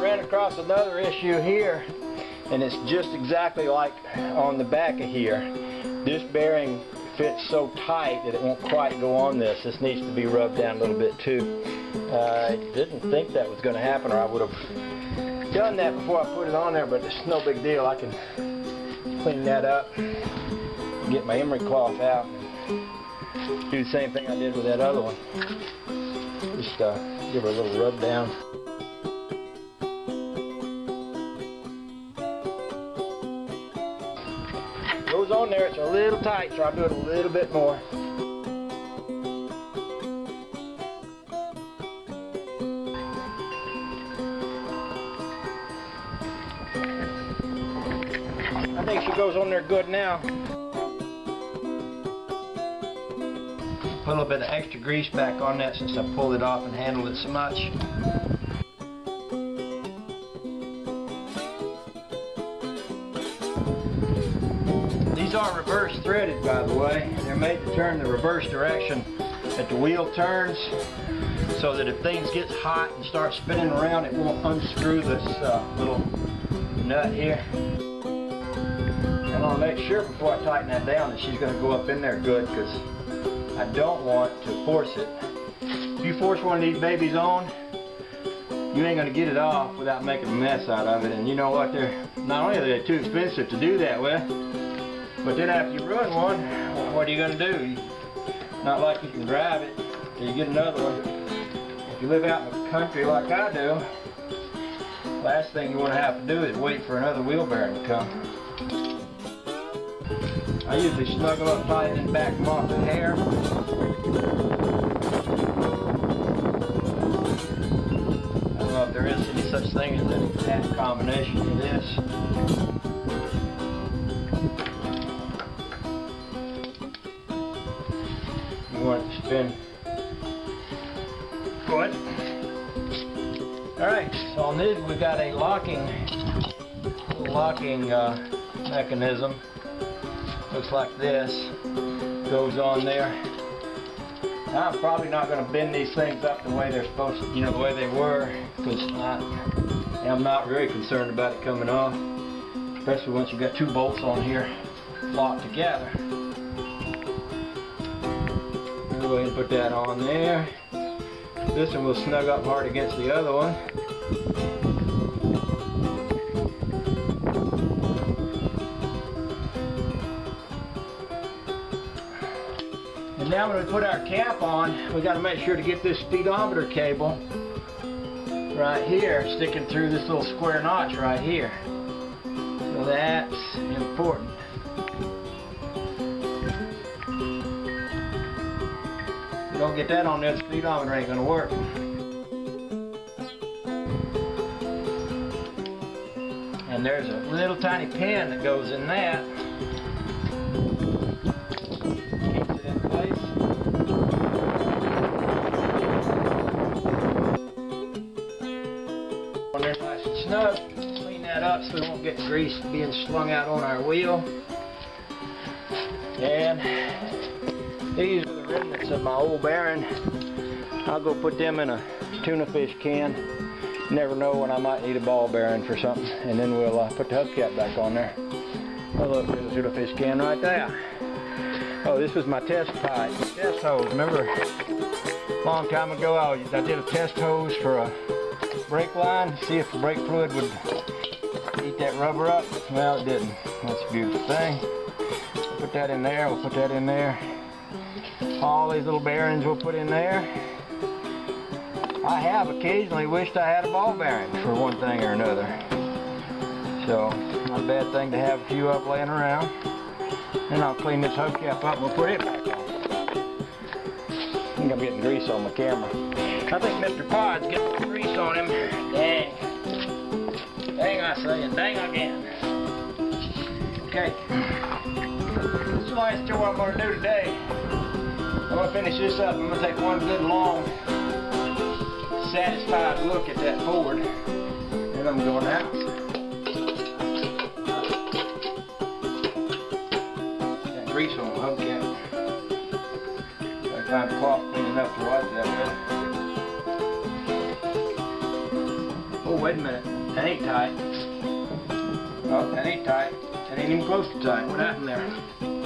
ran across another issue here, and it's just exactly like on the back of here. This bearing fits so tight that it won't quite go on this. This needs to be rubbed down a little bit too. I didn't think that was going to happen, or I would have done that before I put it on there, but it's no big deal. I can clean that up, get my emery cloth out, and do the same thing I did with that other one. Just give her a little rub down. Goes on there, it's a little tight, so I'll do it a little bit more. I think she goes on there good now. Put a little bit of extra grease back on that since I pulled it off and handled it so much. These are reverse threaded, by the way. They're made to turn the reverse direction that the wheel turns, so that if things get hot and start spinning around, it won't unscrew this little nut here. And I'll make sure before I tighten that down that she's going to go up in there good, because I don't want to force it. If you force one of these babies on, you ain't going to get it off without making a mess out of it. And you know what? Not only are they too expensive to do that with, but then after you ruin one, what are you going to do? Not like you can drive it till you get another one. If you live out in the country like I do, last thing you want to have to do is wait for another wheel bearing to come. I usually snug them up tight and back them off the hair. I don't know if there is any such thing as an exact combination of this. You want it to spin good. Alright, so on this we've got a locking mechanism. Looks like this. Goes on there. Now, I'm probably not going to bend these things up the way they're supposed to, the way they were, because I'm not very concerned about it coming off, especially once you've got two bolts on here locked together. Go ahead and put that on there. This one will snug up hard against the other one. And now when we put our cap on, we got to make sure to get this speedometer cable right here sticking through this little square notch right here. So that's important. If you don't get that on there, the speedometer ain't going to work. And there's a little tiny pin that goes in that. Keeps it in place. On there nice and snug. Clean that up so we won't get grease being slung out on our wheel. And these are the remnants of my old bearing. I'll go put them in a tuna fish can. Never know when I might need a ball bearing for something, and then we'll put the hubcap back on there. Oh look, there's a tuna fish can right there. Oh, this was my test pipe, test hose. Remember, a long time ago I did a test hose for a brake line, see if the brake fluid would eat that rubber up. Well, it didn't. That's a beautiful thing. We'll put that in there, we'll put that in there. All these little bearings we'll put in there. I have occasionally wished I had a ball bearing for one thing or another. So, not a bad thing to have a few up laying around. Then I'll clean this hubcap up and we'll put it back on. I think I'm getting grease on my camera. I think Mr. Pod's getting grease on him. Dang. Dang, I say it. Dang again. Okay. This is the last chore I'm going to do today. I'm going to finish this up. I'm going to take one good long satisfied look at that Ford, and I'm going out. Got grease on the hubcap. Gotta find a cloth clean enough to wipe that with. Oh, wait a minute. That ain't tight. Oh, that ain't tight. That ain't even close to tight. What happened there?